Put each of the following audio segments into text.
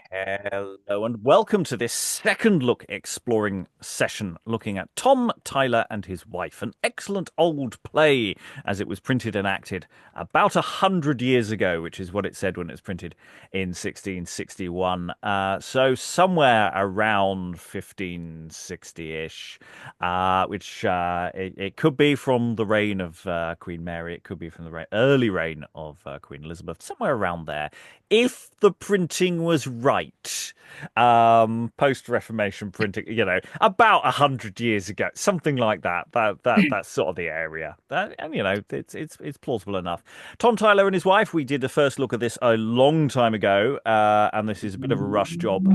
Hello and welcome to this second look exploring session looking at Tom Tyler and His Wife, an excellent old play as it was printed and acted about 100 years ago, which is what it said when it was printed in 1661. So somewhere around 1560-ish, which it could be from the reign of Queen Mary, it could be from the early reign of Queen Elizabeth, somewhere around there. If the printing was right, post-Reformation printing, about 100 years ago, something like that. That's sort of the area. And it's plausible enough. Tom Tyler and His Wife. We did the first look at this a long time ago, and this is a bit of a rush job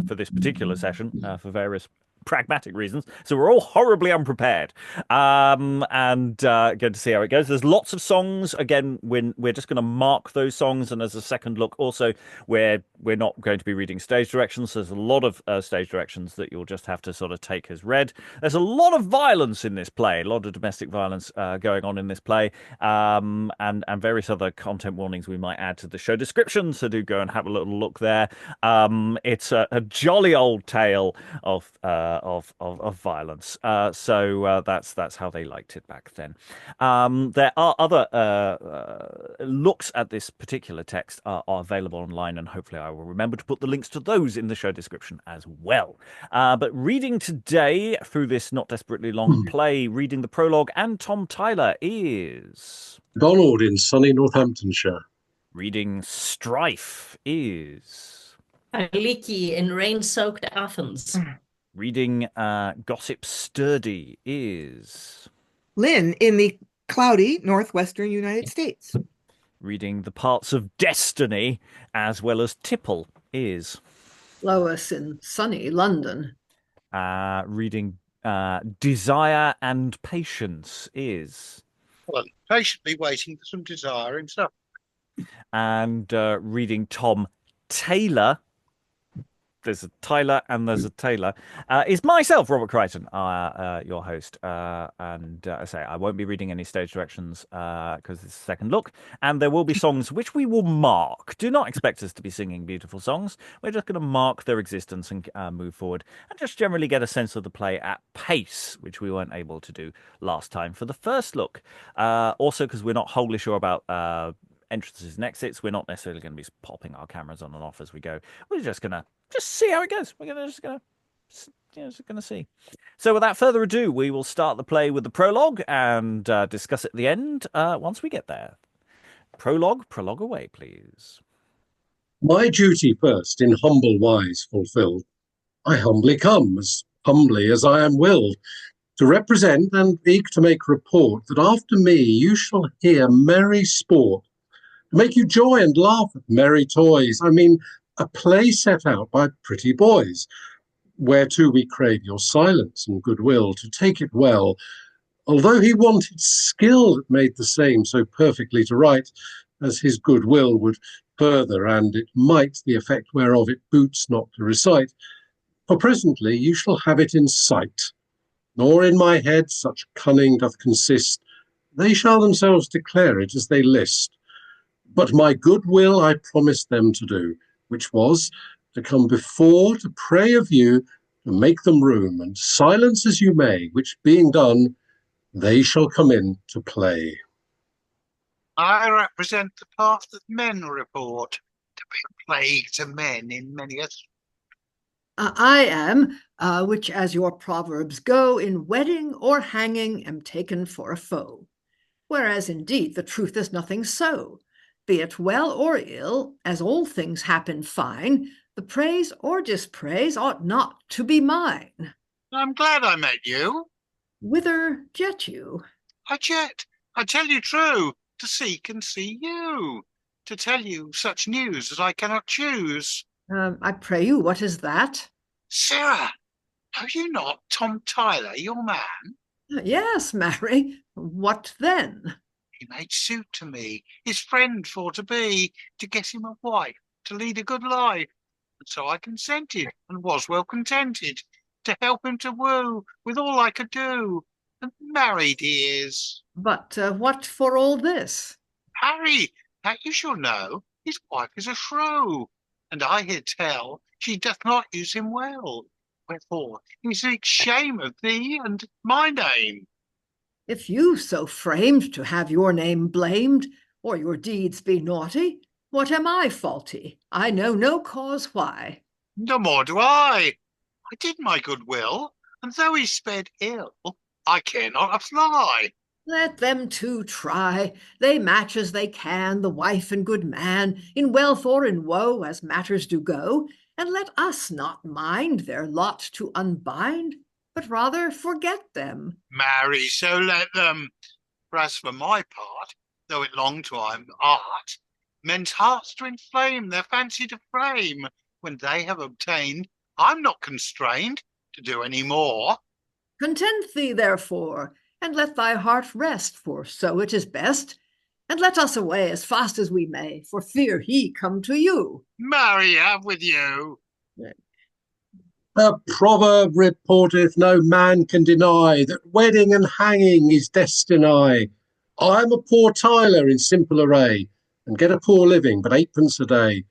for this particular session for various pragmatic reasons. So we're all horribly unprepared. And going to see how it goes. There's lots of songs. Again, we're just going to mark those songs. And as a second look, also, we're not going to be reading stage directions. There's a lot of stage directions that you'll just have to sort of take as read. There's a lot of violence in this play, a lot of domestic violence going on in this play, and various other content warnings we might add to the show description. So do go and have a little look there. It's a jolly old tale of violence. So that's how they liked it back then. There are other looks at this particular text are available online, and hopefully I will remember to put the links to those in the show description as well. But reading today through this not desperately long play, reading the prologue and Tom Tyler is Donald in sunny Northamptonshire. Reading Strife is Aliki in rain-soaked Athens. Reading Gossip Sturdy is Lynn in the cloudy northwestern United States. Reading The Parts of Destiny as well as Tipple is Lois in sunny London. Reading Desire and Patience is Well, patiently waiting for some desire himself. And reading Tom Taylor. There's a Tyler and there's a Taylor. Is myself, Robert Crighton, your host. And I say I won't be reading any stage directions because it's a second look. And there will be songs which we will mark. Do not expect us to be singing beautiful songs. We're just going to mark their existence and move forward and just generally get a sense of the play at pace, which we weren't able to do last time for the first look. Also, because we're not wholly sure about entrances and exits, we're not necessarily going to be popping our cameras on and off as we go. We're just going to see how it goes. We're just going to see. So without further ado, we will start the play with the prologue and discuss at the end once we get there. Prologue away, please. My duty first in humble wise fulfilled, I humbly come, as humbly as I am willed, to represent and eke to make report that after me you shall hear merry sport, to make you joy and laugh at merry toys. I mean, a play set out by pretty boys, whereto we crave your silence and goodwill to take it well, although he wanted skill that made the same so perfectly to write, as his goodwill would further, and it might the effect whereof it boots not to recite. For presently you shall have it in sight, nor in my head such cunning doth consist, they shall themselves declare it as they list. But my goodwill I promised them to do, which was to come before to pray of you to make them room, and silence as you may, which being done, they shall come in to play. I represent the part that men report to be a plague to men in many a... I am, which as your proverbs go, in wedding or hanging am taken for a foe. Whereas indeed the truth is nothing so. Be it well or ill, as all things happen fine, the praise or dispraise ought not to be mine. I'm glad I met you. Whither jet you? I jet, I tell you true, to seek and see you, to tell you such news as I cannot choose. I pray you, what is that? Sarah, know you not Tom Tyler, your man? Yes, marry, what then? He made suit to me, his friend for to be, to get him a wife, to lead a good life. And so I consented, and was well contented, to help him to woo, with all I could do. And married he is. But what for all this? Harry, that you shall know, his wife is a shrew. and I hear tell she doth not use him well. Wherefore he seeks shame of thee and my name. If you so framed to have your name blamed, or your deeds be naughty, what am I faulty? I know no cause why. No more do I. I did my good will, and though he sped ill, I care not a fly. Let them two try. They match as they can, the wife and good man, in wealth or in woe, as matters do go. And let us not mind their lot to unbind, but rather forget them. Marry, so let them. For as for my part, though it long to art, men's hearts to inflame, their fancy to frame, when they have obtained, I'm not constrained to do any more. Content thee, therefore, and let thy heart rest, for so it is best. And let us away as fast as we may, for fear he come to you. Marry, have with you. A proverb reporteth no man can deny that wedding and hanging is destiny. I am a poor tiler in simple array, and get a poor living, but 8 pence a day.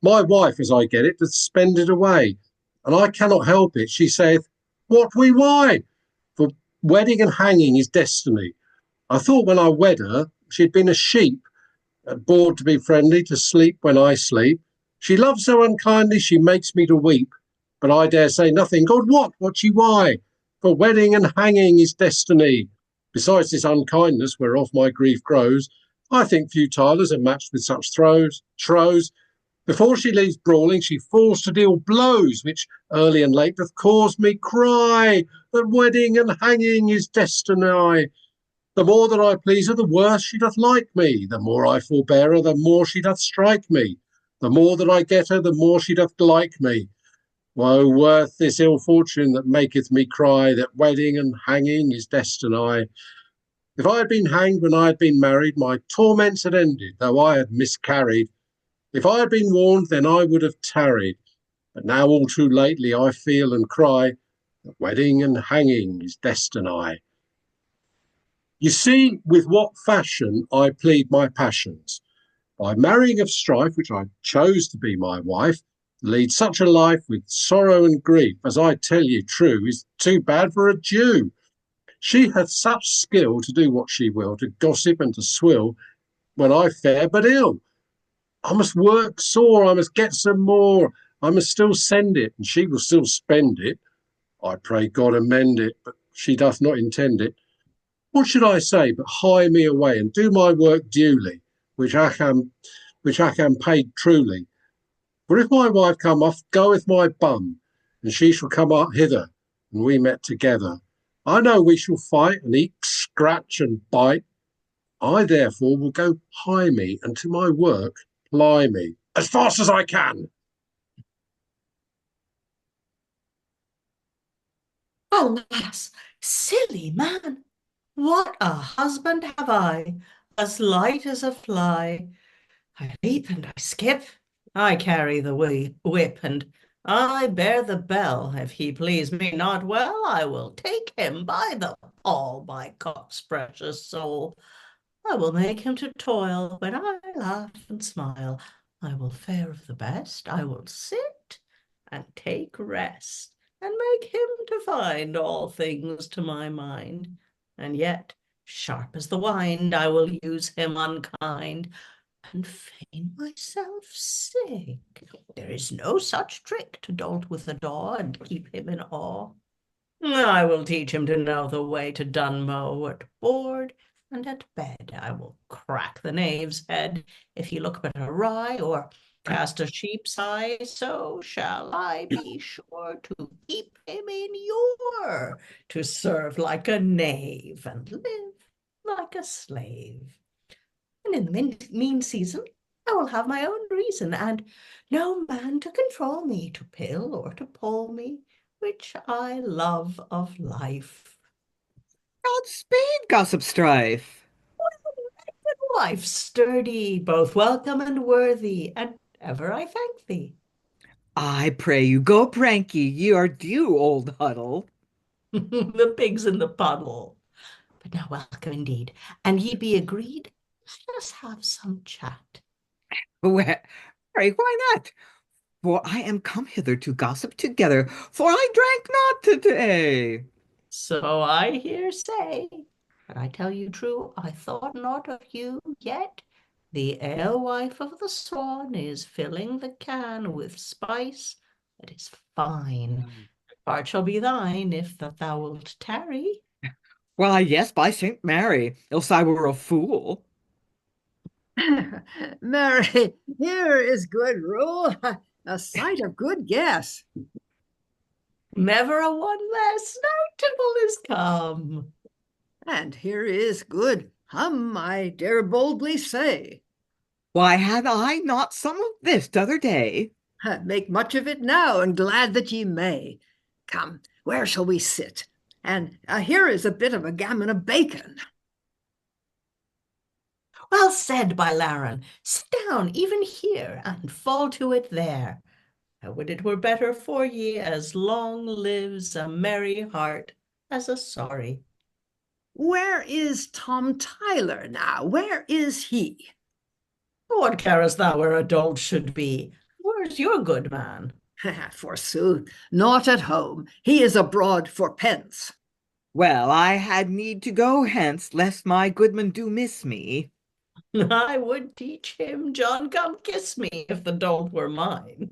My wife, as I get it, doth spend it away, and I cannot help it. She saith, "What we why? For wedding and hanging is destiny." I thought when I wed her, she'd been a sheep, bored to be friendly, to sleep when I sleep. She loves so unkindly, she makes me to weep. But I dare say nothing. God, what she why? For wedding and hanging is destiny. Besides this unkindness whereof my grief grows, I think few tilers are matched with such trows. Before she leaves brawling, she falls to deal blows, which early and late doth cause me cry that wedding and hanging is destiny. The more that I please her, the worse she doth like me. The more I forbear her, the more she doth strike me. The more that I get her, the more she doth like me. Woe worth this ill fortune that maketh me cry that wedding and hanging is destiny. If I had been hanged when I had been married, my torments had ended, though I had miscarried. If I had been warned, then I would have tarried. But now all too lately I feel and cry that wedding and hanging is destiny. You see with what fashion I plead my passions. By marrying of Strife, which I chose to be my wife, lead such a life with sorrow and grief, as I tell you true, is too bad for a Jew. She hath such skill to do what she will, to gossip and to swill, when I fare but ill. I must work sore, I must get some more, I must still send it, and she will still spend it. I pray God amend it, but she doth not intend it. What should I say but hie me away and do my work duly, which I can paid truly? For if my wife come off, goeth my bum, and she shall come up hither, and we met together. I know we shall fight and eat, scratch and bite. I therefore will go hie me, and to my work ply me, as fast as I can. Alas, silly man, what a husband have I, as light as a fly. I leap and I skip, I carry the whip, and I bear the bell. If he please me not well, I will take him by the paw, my cock's precious soul. I will make him to toil when I laugh and smile. I will fare of the best, I will sit and take rest, and make him to find all things to my mind. And yet, sharp as the wind, I will use him unkind, and feign myself sick. There is no such trick to dolt with a daw and keep him in awe. I will teach him to know the way to Dunmow at board and at bed. I will crack the knave's head if he look but awry, or cast a sheep's eye, so shall I be sure to keep him in yore, to serve like a knave and live like a slave. And in the mean season, I will have my own reason, and no man to control me, to pill or to pull me, which I love of life. Godspeed, gossip Strife. Good wife, sturdy, both welcome and worthy, and ever I thank thee. I pray you go pranky, ye are due, old huddle. The pig's in the puddle. But now welcome indeed, and ye be agreed, let us have some chat. Well, pray, why not? For I am come hither to gossip together, for I drank not today. So I hear say, and I tell you true, I thought not of you yet. The alewife of the Swan is filling the can with spice that is fine. Part shall be thine if that thou wilt tarry. Why, yes, by Saint Mary, else I were a fool. Mary, here is good rule, a sight of good guess. Never a one less, now Tipple is come. And here is good hum, I dare boldly say. Why had I not some of this t'other day? Make much of it now, and glad that ye may. Come, where shall we sit? And here is a bit of a gammon of bacon. Well said, by Laron. Sit down even here, and fall to it there. I would it were better for ye, as long lives a merry heart as a sorry. Where is Tom Tyler now? Where is he? What carest thou where a dolt should be? Where's your good man? Forsooth, not at home. He is abroad for pence. Well, I had need to go hence, lest my goodman do miss me. I would teach him, John, come kiss me, if the dolt were mine.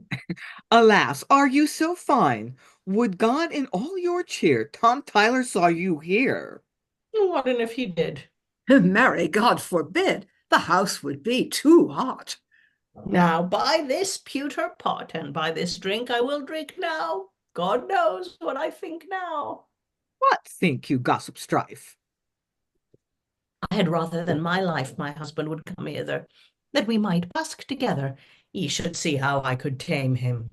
Alas, are you so fine? Would God in all your cheer Tom Tyler saw you here? What and if he did? Marry, God forbid. The house would be too hot. Now by this pewter pot and by this drink I will drink now. God knows what I think now. What think you, gossip Strife? I had rather than my life my husband would come hither, that we might busk together. Ye should see how I could tame him.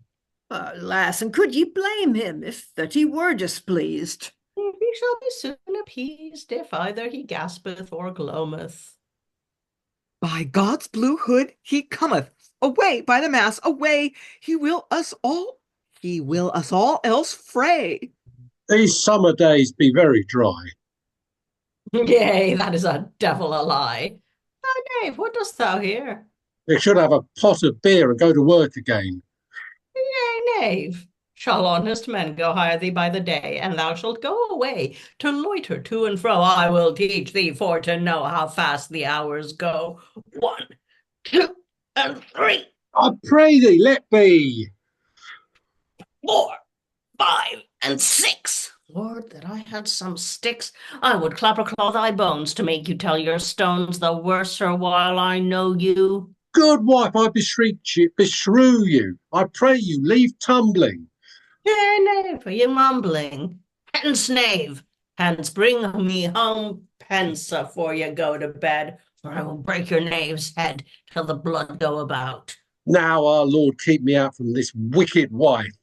Alas, and could ye blame him if that he were displeased? He shall be soon appeased, if either he gaspeth or gloameth. By God's blue hood, he cometh. Away, by the mass, away! He will us all else fray. These summer days be very dry. Yea, that is a devil a lie. Now, knave, what dost thou here? They should have a pot of beer and go to work again. Yea, knave. Shall honest men go hire thee by the day, and thou shalt go away to loiter to and fro? I will teach thee for to know how fast the hours go. 1, 2, and 3, I pray thee, let be. 4, 5, and 6. Lord, that I had some sticks, I would clapper-claw thy bones to make you tell your stones the worser while I know you. Good wife, I beshrew you. I pray you, leave tumbling. Yea, knave, are you mumbling? Hence, knave, hence bring me home pence afore you go to bed, or I will break your knave's head till the blood go about. Now our Lord keep me out from this wicked wife.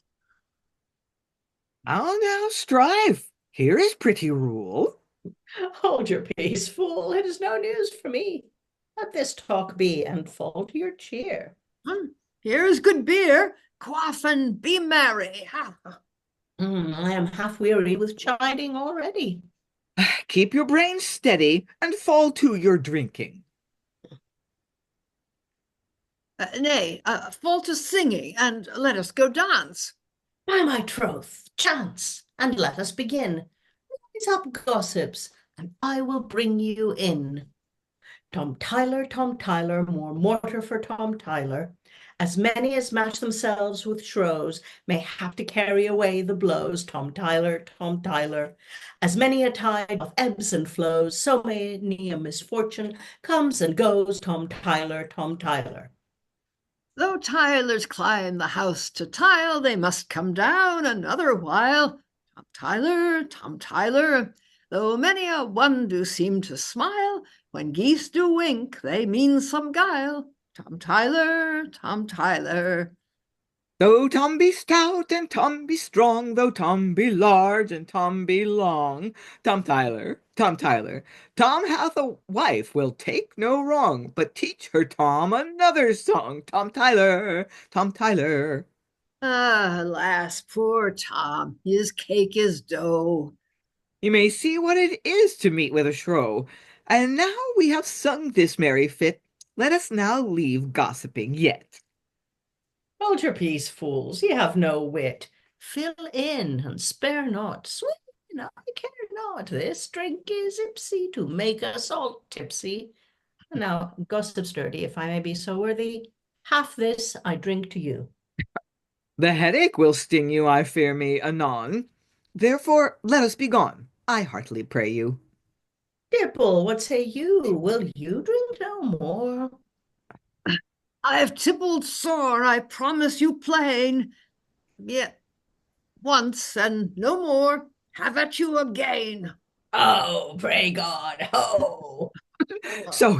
How now, Strife? Here is pretty rule. Hold your peace, fool, it is no news for me. Let this talk be, and fall to your cheer. Here is good beer. Quaff and be merry. I am half weary with chiding already. Keep your brains steady and fall to your drinking. Nay, fall to singing, and let us go dance. By my troth, chance, and let us begin. Rise up, gossips, and I will bring you in. Tom Tyler, more mortar for Tom Tyler. As many as match themselves with shrows may have to carry away the blows. Tom Tyler. As many a tide of ebbs and flows, so many a misfortune comes and goes. Tom Tyler. Though Tylers climb the house to tile, they must come down another while. Tom Tyler, though many a one do seem to smile, when geese do wink, they mean some guile. Tom Tyler. Though Tom be stout and Tom be strong, though Tom be large and Tom be long, Tom Tyler. Tom hath a wife, will take no wrong, but teach her Tom another song. Tom Tyler. Alas, poor Tom, his cake is dough. You may see what it is to meet with a shrow. And now we have sung this merry fit, let us now leave gossiping yet. Hold your peace, fools, ye have no wit. Fill in and spare not. Swing, I care not. This drink is ipsy to make us all tipsy. And now, gossip sturdy, if I may be so worthy, half this I drink to you. The headache will sting you, I fear me, anon. Therefore, let us be gone, I heartily pray you. Tipple, what say you? Will you drink no more? I've tippled sore, I promise you plain. Yet once and no more, have at you again. Oh, pray God, ho! So.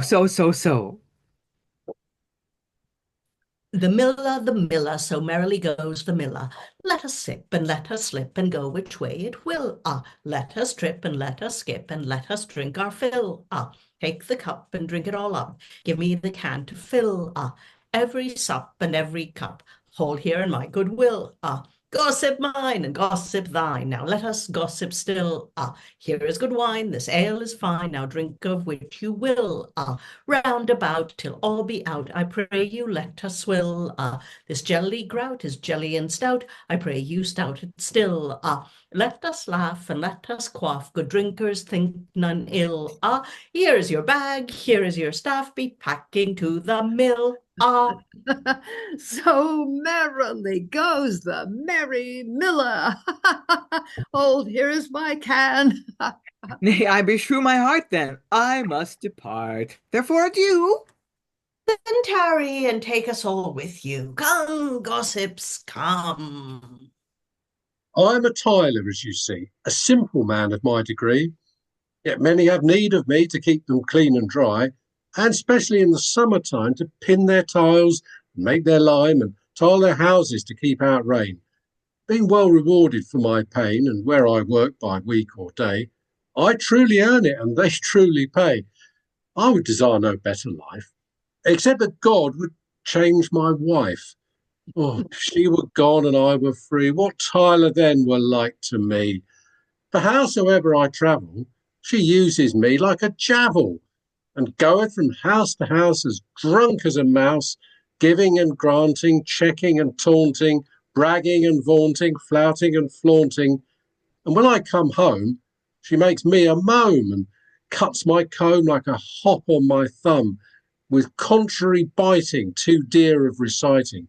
The miller, so merrily goes the miller. Let us sip and let us slip and go which way it will. Let us trip and let us skip and let us drink our fill. Take the cup and drink it all up. Give me the can to fill. Every sup and every cup. Hold here in my goodwill. Gossip mine and gossip thine. Now let us gossip still. Here is good wine, this ale is fine. Now drink of which you will. Round about till all be out. I pray you let us swill. This jelly grout is jelly and stout. I pray you stout it still. Let us laugh and let us quaff. Good drinkers think none ill. Here is your bag, here is your staff. Be packing to the mill. So merrily goes the merry miller. Hold, here is my can. Nay, I beshrew my heart then, I must depart. Therefore adieu. Then tarry and take us all with you. Come, gossips, come. I'm a tiler, as you see, a simple man of my degree. Yet many have need of me to keep them clean and dry, and especially in the summertime to pin their tiles, make their lime, and tile their houses to keep out rain. Being well rewarded for my pain, and where I work by week or day, I truly earn it, and they truly pay. I would desire no better life, except that God would change my wife. Oh, if she were gone and I were free, what Tyler then were like to me? For howsoever I travel, she uses me like a javel, and goeth from house to house as drunk as a mouse, giving and granting, checking and taunting, bragging and vaunting, flouting and flaunting. And when I come home, she makes me a mome and cuts my comb like a hop on my thumb, with contrary biting, too dear of reciting.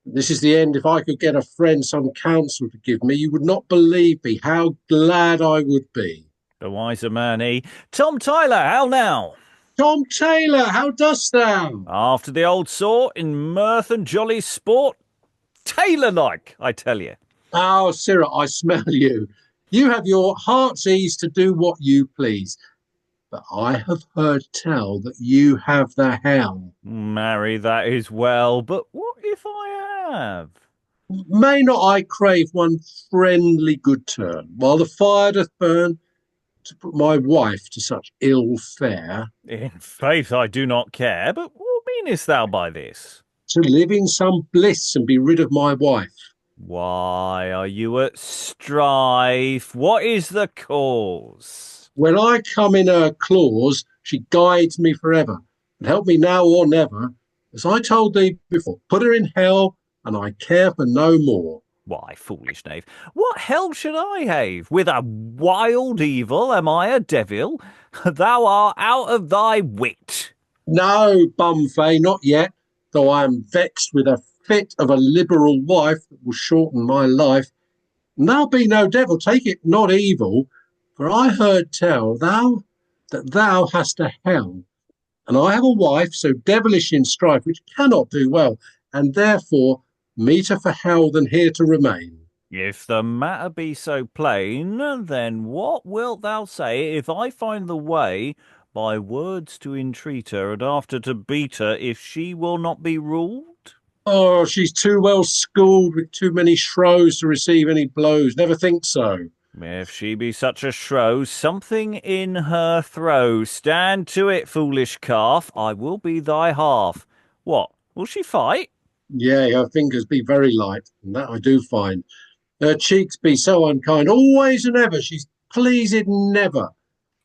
This is the end. If I could get a friend some counsel to give me, you would not believe me how glad I would be. The wiser man he. Tom Tyler, how now? Tom Taylor, how dost thou? After the old sort, in mirth and jolly sport, Tailor-like, I tell you. Oh, Sirrah, I smell you. You have your heart's ease to do what you please. But I have heard tell that you have the helm. Marry, that is well, but what if I have? May not I crave one friendly good turn, while the fire doth burn, to put my wife to such ill fare? In faith, I do not care, but what meanest thou by this? To live in some bliss and be rid of my wife. Why are you at strife? What is the cause? When I come in her claws, she guides me forever, and help me now or never. As I told thee before, put her in hell, and I care for no more. Why, foolish knave, what hell should I have? With a wild evil am I a devil? Thou art out of thy wit. No, Bumfay, not yet, though I am vexed with a fit of a liberal wife that will shorten my life. And thou be no devil, take it not evil, for I heard tell that thou hast a hell, and I have a wife so devilish in strife which cannot do well, and therefore meeter for hell than here to remain. If the matter be so plain, then what wilt thou say if I find the way by words to entreat her, and after to beat her if she will not be ruled? Oh, she's too well schooled with too many shrows to receive any blows. Never think so. If she be such a shrow, something in her throw. Stand to it, foolish calf. I will be thy half. What, will she fight? Yea, her fingers be very light, and that I do find. Her cheeks be so unkind, always and ever, she's pleased never.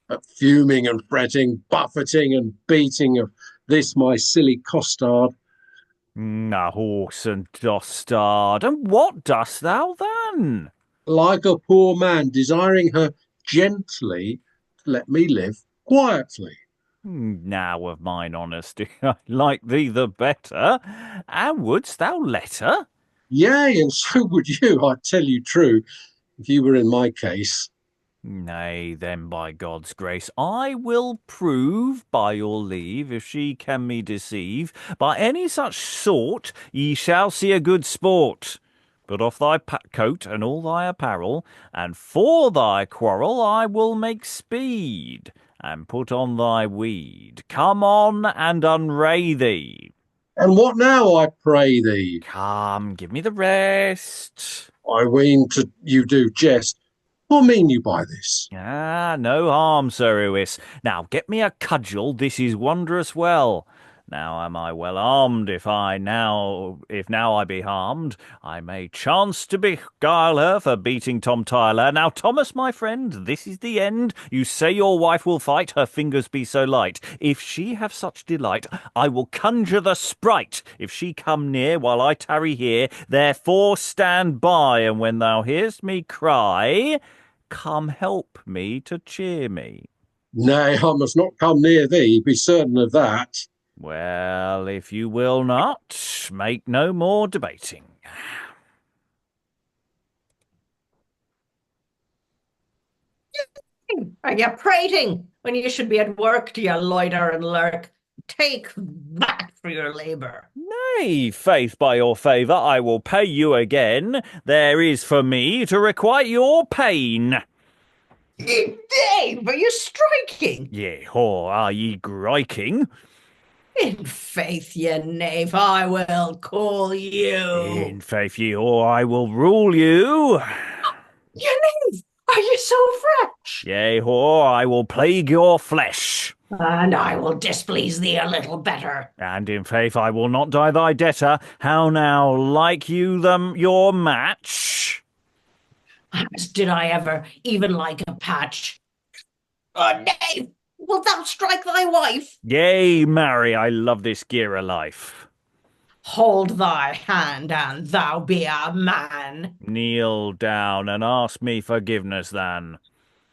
But fuming and fretting, buffeting and beating of this my silly costard. A horse and dastard, and what dost thou then? Like a poor man desiring her gently to let me live quietly. Now of mine honesty, I like thee the better. And wouldst thou let her? Yea, and so would you, I tell you true, if you were in my case. Nay, then, by God's grace, I will prove, by your leave, if she can me deceive. By any such sort, ye shall see a good sport. Put off thy coat and all thy apparel, and for thy quarrel I will make speed, and put on thy weed. Come on and unray thee. And what now, I pray thee? Come, give me the rest. I ween you do jest. What mean you by this? No harm, Sir Uwis. Now get me a cudgel, this is wondrous well. Now am I well armed, if now I be harmed, I may chance to beguile her for beating Tom Tyler. Now, Thomas, my friend, this is the end. You say your wife will fight, her fingers be so light. If she have such delight, I will conjure the sprite. If she come near while I tarry here, therefore stand by, and when thou hearest me cry, come help me to cheer me. Nay, I must not come near thee, be certain of that. Well, if you will not, make no more debating. Are you prating when you should be at work? Do you loiter and lurk? Take that for your labour. Nay, faith, by your favour, I will pay you again. There is for me to requite your pain. Dave, are you striking? Yea, or are ye griking? In faith, ye knave, I will call you. In faith, ye, or I will rule you. Ye knave, are you so fresh? Yea, or I will plague your flesh. And I will displease thee a little better. And in faith, I will not die thy debtor. How now, like you your match? As did I ever even like a patch? Oh, knave, wilt thou strike thy wife? Yea, marry, I love this gear of life. Hold thy hand, and thou be a man. Kneel down and ask me forgiveness, then.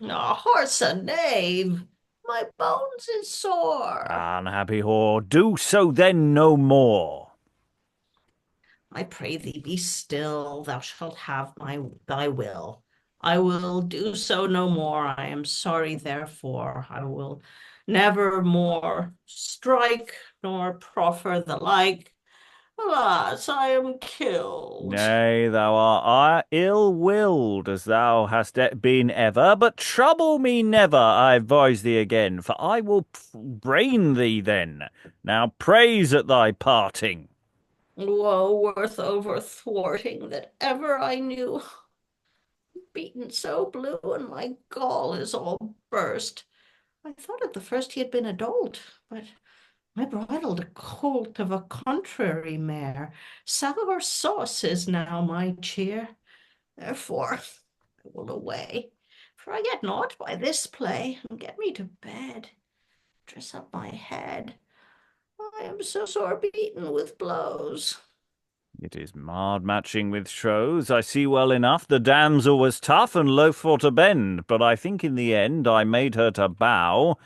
A horse a knave, my bones is sore. Unhappy whore, do so then no more. I pray thee, be still, thou shalt have thy will. I will do so no more, I am sorry therefore. I will never more strike nor proffer the like. Alas, I am killed. Nay, thou art ill-willed, as thou hast been ever, but trouble me never, I advise thee again, for I will brain thee then. Now praise at thy parting. Woe worth over thwarting that ever I knew. Beaten so blue, and my gall is all burst. I thought at the first he had been a dolt, but I bridled a colt of a contrary mare. Sour sauce is now my cheer. Therefore I will away, for I get naught by this play, and get me to bed. Dress up my head. I am so sore beaten with blows. It is marred matching with shows, I see well enough. The damsel was tough and loath for to bend, but I think in the end I made her to bow.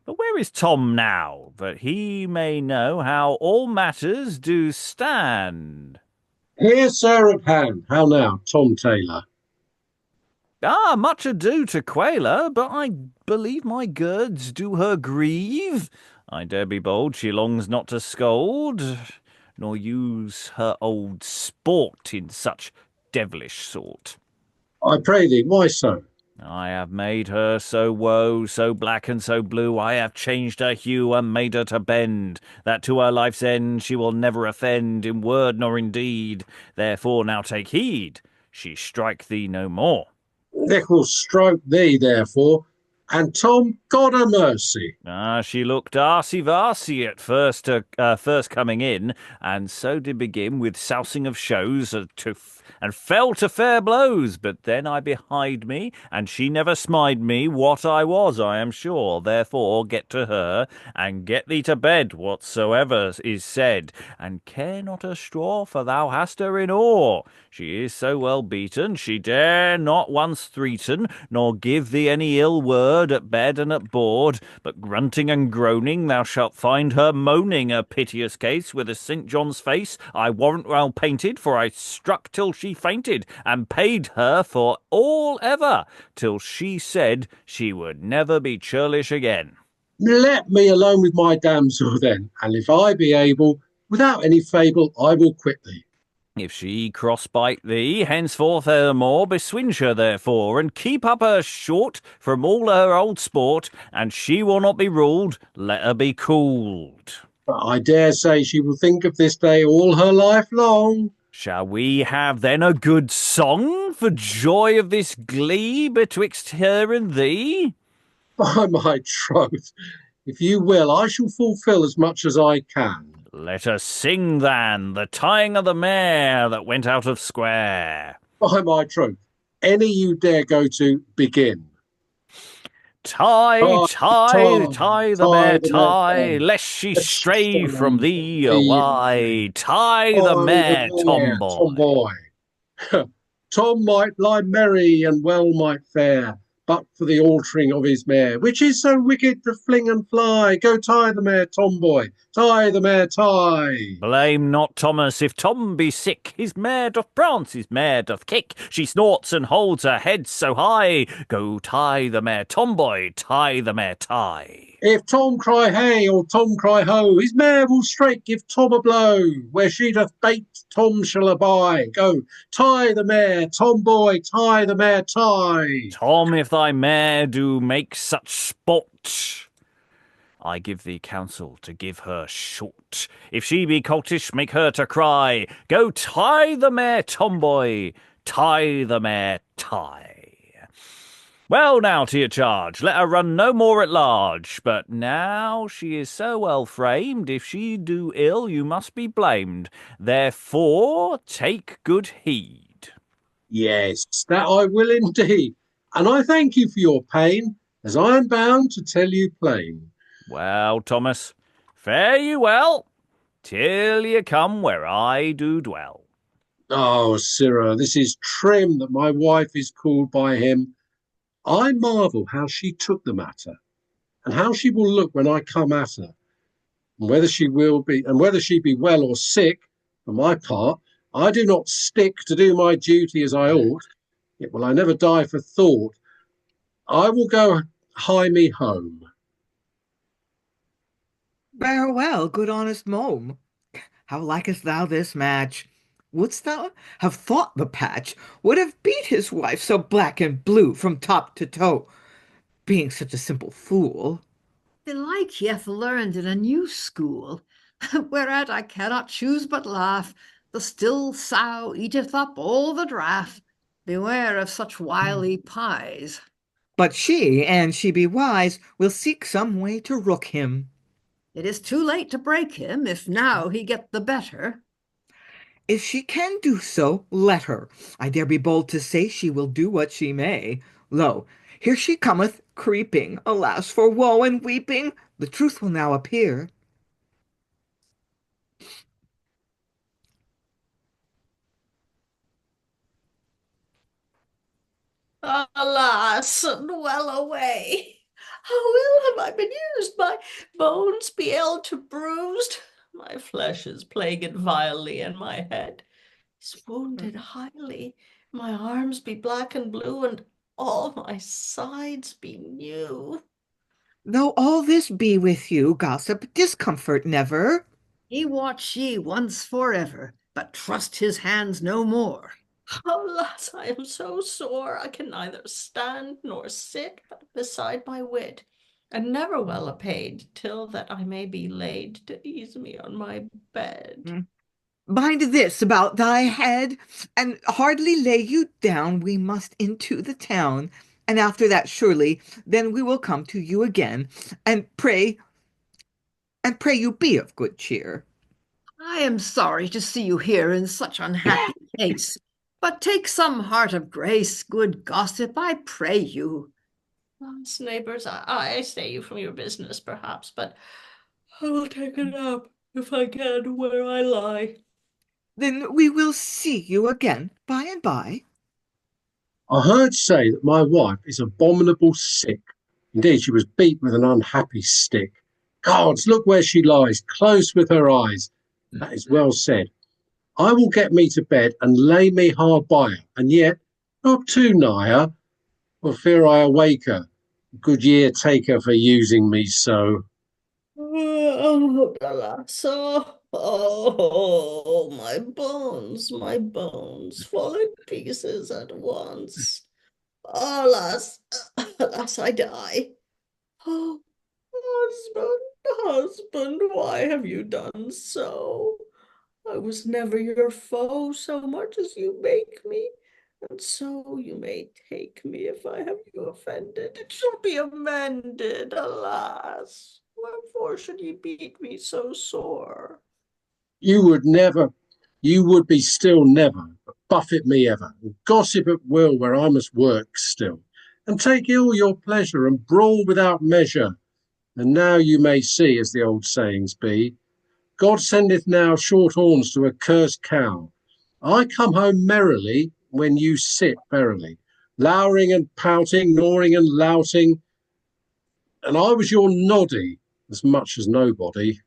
But where is Tom now, that he may know how all matters do stand? Here, sir, at hand. How now, Tom Taylor? Much ado to quail her, but I believe my girds do her grieve. I dare be bold, she longs not to scold, nor use her old sport in such devilish sort. I pray thee, why so? I have made her so woe, so black and so blue, I have changed her hue and made her to bend, that to her life's end she will never offend in word nor in deed. Therefore now take heed, she strike thee no more. Dick will stroke thee, therefore, and Tom, God a mercy. She looked arsey-varsey at first coming in, and so did begin with sousing of shows and fell to fair blows, but then I behide me, and she never smiled me what I was, I am sure. Therefore get to her, and get thee to bed, whatsoever is said, and care not a straw, for thou hast her in awe. She is so well beaten, she dare not once threaten, nor give thee any ill word at bed and at board, but grunting and groaning thou shalt find her moaning, a piteous case, with a St. John's face, I warrant well painted, for I struck till she fainted, and paid her for all ever, till she said she would never be churlish again. Let me alone with my damsel then, and if I be able, without any fable, I will quit thee. If she cross-bite thee, henceforth evermore beswinge her therefore, and keep up her short from all her old sport, and she will not be ruled, let her be cooled. But I dare say she will think of this day all her life long. Shall we have then a good song for joy of this glee betwixt her and thee? By my troth, if you will, I shall fulfil as much as I can. Let us sing, then, the tying of the mare that went out of square. By my troth, any you dare go to, begin. Tie the mare, tie, lest she Let's stray from thee thee away. Tie the mare, tomboy. Tom might lie merry and well might fare, but for the altering of his mare, which is so wicked to fling and fly. Go tie the mare, tomboy, tie the mare, tie. Blame not Thomas if Tom be sick. His mare doth prance, his mare doth kick. She snorts and holds her head so high. Go tie the mare, tomboy, tie the mare, tie. If Tom cry hey or Tom cry ho, his mare will straight give Tom a blow. Where she doth bait, Tom shall abide. Go, tie the mare, tomboy, tie the mare, tie. Tom, if thy mare do make such sport, I give thee counsel to give her short. If she be coltish, make her to cry. Go tie the mare, tomboy, tie the mare, tie. Well, now to your charge, let her run no more at large. But now she is so well framed, if she do ill, you must be blamed. Therefore, take good heed. Yes, that I will indeed, and I thank you for your pain, as I am bound to tell you plain. Well, Thomas, fare you well, till you come where I do dwell. Oh, sirrah, this is trim that my wife is called by him. I marvel how she took the matter, and how she will look when I come at her, and whether she be well or sick. For my part, I do not stick to do my duty as I ought, yet will I never die for thought. I will go hie me home. Farewell, good honest mome. How likest thou this match? Wouldst thou have thought the patch would have beat his wife so black and blue from top to toe, being such a simple fool? Belike he hath learned in a new school, whereat I cannot choose but laugh. The still sow eateth up all the draught. Beware of such wily pies. But she, an she be wise, will seek some way to rook him. It is too late to break him, if now he get the better. If she can do so, let her. I dare be bold to say she will do what she may. Lo, here she cometh, creeping. Alas, for woe and weeping! The truth will now appear. Alas, and well away! How ill have I been used! My bones be ill to bruised, my flesh is plagued vilely, and my head is wounded highly. My arms be black and blue, and all my sides be new. Though all this be with you, gossip, discomfort never. He watch ye once forever, but trust his hands no more. Alas, I am so sore, I can neither stand nor sit but beside my wit, and never well apaid, till that I may be laid to ease me on my bed. Bind this about thy head, and hardly lay you down. We must into the town, and after that surely, then we will come to you again, and pray you be of good cheer. I am sorry to see you here in such unhappy case. But take some heart of grace, good gossip, I pray you. Yes, neighbours, I stay you from your business, perhaps, but I will take a nap, if I can, where I lie. Then we will see you again by and by. I heard say that my wife is abominable sick. Indeed, she was beat with an unhappy stick. Gods, look where she lies, close with her eyes. That is well said. I will get me to bed and lay me hard by her, and yet not too nigh her, for fear I awake her. Good year take her for using me so. Oh, alas, oh, my bones fall in pieces at once. Alas, alas, I die. Oh, husband, why have you done so? I was never your foe so much as you make me, and so you may take me if I have you offended. It shall be amended, alas. Wherefore should ye beat me so sore? You would be still never, but buffet me ever, and gossip at will where I must work still, and take ill your pleasure, and brawl without measure. And now you may see, as the old sayings be, God sendeth now short horns to a cursed cow. I come home merrily when you sit verily, lowering and pouting, gnawing and louting, and I was your noddy as much as nobody.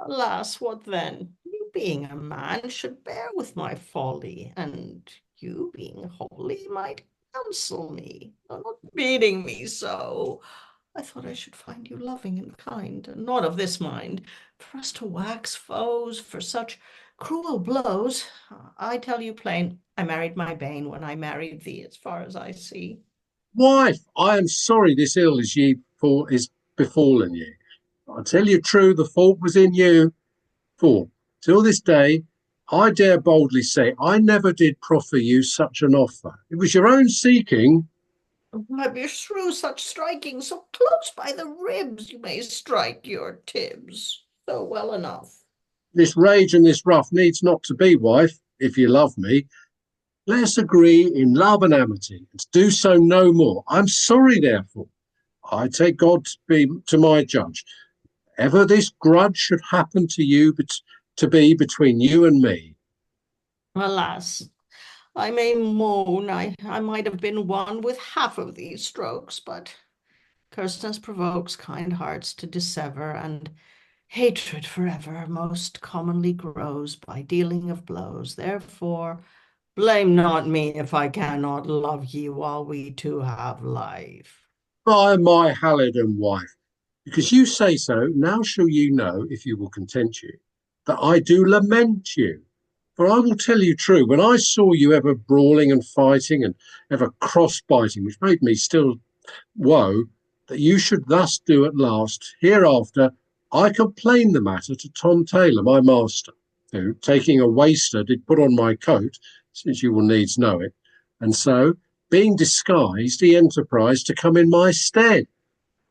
Alas, what then? You being a man should bear with my folly, and you being holy might counsel me, not beating me so. I thought I should find you loving and kind, and not of this mind. For us to wax foes for such cruel blows, I tell you plain, I married my bane when I married thee, as far as I see. Wife, I am sorry this ill is befallen you. I tell you true, the fault was in you. For till this day, I dare boldly say I never did proffer you such an offer. It was your own seeking. I beshrew such striking, so close by the ribs you may strike your Tibbs, so well enough. This rage and this rough needs not to be, wife, if you love me. Let us agree in love and amity, and do so no more. I'm sorry, therefore. I take God to my judge. Ever this grudge should happen to you, to be between you and me. Alas, I may moan, I might have been one with half of these strokes, but cursedness provokes kind hearts to dissever, and hatred forever most commonly grows by dealing of blows. Therefore, blame not me if I cannot love ye while we two have life. By my Halidon wife, because you say so, now shall you know, if you will content you, that I do lament you. For I will tell you true, when I saw you ever brawling and fighting and ever cross-biting, which made me still woe, that you should thus do at last, hereafter, I complained the matter to Tom Taylor, my master, who, taking a waster, did put on my coat, since you will needs know it, and so, being disguised, he enterprised to come in my stead.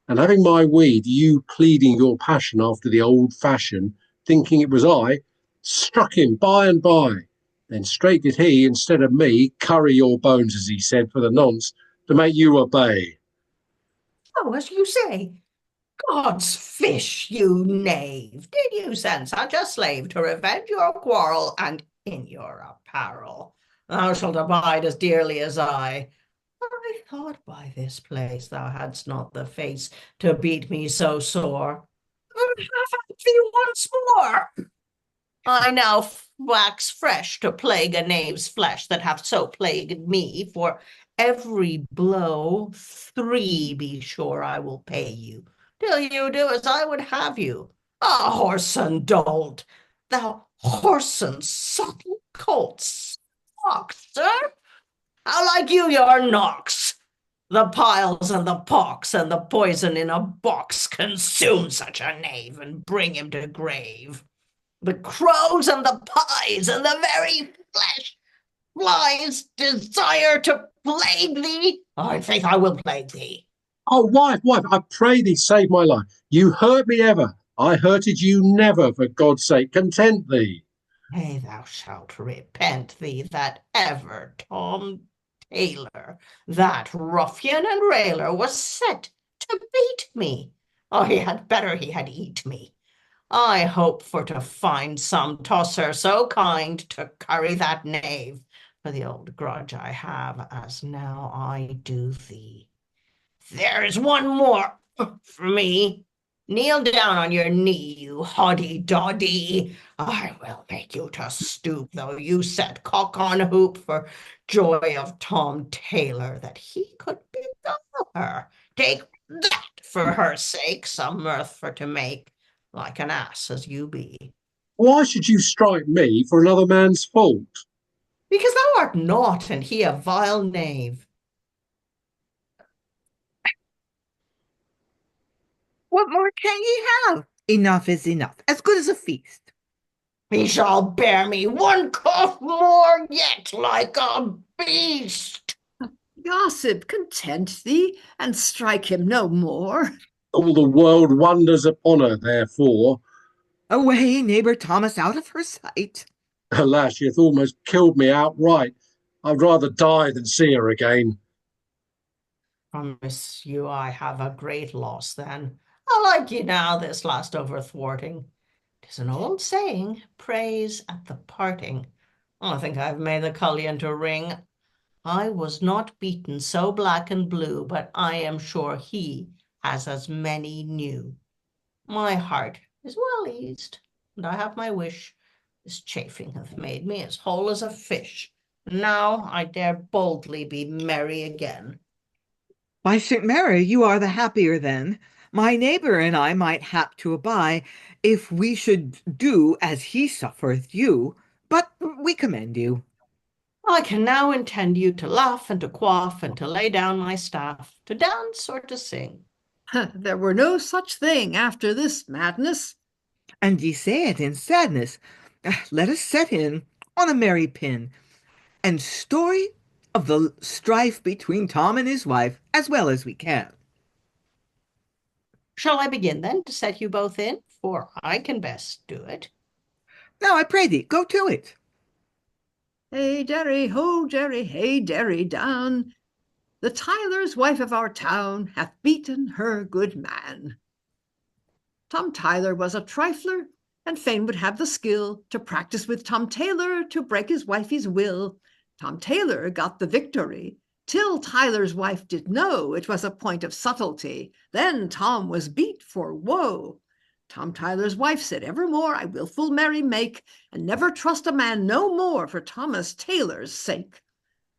And having my weed, you pleading your passion after the old fashion, thinking it was I, struck him by and by. Then straight did he, instead of me, curry your bones, as he said, for the nonce, to make you obey. Oh, as you say, God's fish, you knave! Did you send such a slave to revenge your quarrel, and in your apparel thou shalt abide as dearly as I? I thought by this place thou hadst not the face to beat me so sore. But have I thee once more? I now wax fresh to plague a knave's flesh that hath so plagued me. For every blow 3 be sure I will pay you, till you do as I would have you. A whoreson dolt, thou whoreson subtle colt, sir. How like you your knocks? The piles and the pox and the poison in a box consume such a knave and bring him to grave. The crows and the pies and the very flesh flies desire to plague thee. Oh, in faith, I will plague thee. Oh, wife, I pray thee save my life. You hurt me ever. I hurted you never, for God's sake, content thee. Nay, thou shalt repent thee that ever Tom Taylor, that ruffian and railer, was set to beat me. Oh, he had better he had eat me. I hope for to find some tosser so kind to curry that knave, for the old grudge I have, as now I do thee. There's one more for me. Kneel down on your knee, you hoddy-doddy. I will make you to stoop, though you set cock on hoop, for joy of Tom Taylor, that he could beguile her. Take that for her sake, some mirth for to make, like an ass as you be. Why should you strike me for another man's fault? Because thou art naught, and he a vile knave. What more can ye have? Enough is enough, as good as a feast. He shall bear me one cough more yet, like a beast. Gossip, content thee, and strike him no more. All the world wonders upon her, therefore. Away, neighbour Thomas, out of her sight. Alas, she hath almost killed me outright. I'd rather die than see her again. Promise you I have a great loss then. I like you now, this last over thwarting. 'Tis an old saying, praise at the parting. I think I've made the cullion to ring. I was not beaten so black and blue, but I am sure he has as many new. My heart is well eased, and I have my wish. This chafing hath made me as whole as a fish. Now I dare boldly be merry again. By St. Mary, you are the happier then. My neighbour and I might hap to abide, if we should do as he suffereth you, but we commend you. I can now intend you to laugh and to quaff and to lay down my staff, to dance or to sing. There were no such thing after this madness. And ye say it in sadness. Let us set in on a merry pin, and story of the strife between Tom and his wife as well as we can. Shall I begin then to set you both in? For I can best do it. Now I pray thee, go to it. Hey, Derry, ho, Jerry, hey, Derry, down. The Tyler's wife of our town hath beaten her good man. Tom Tyler was a trifler, and fain would have the skill to practice with Tom Taylor to break his wifey's will. Tom Taylor got the victory, till Tyler's wife did know it was a point of subtlety. Then Tom was beat for woe. Tom Tyler's wife said, evermore I will full merry make, and never trust a man no more for Thomas Taylor's sake.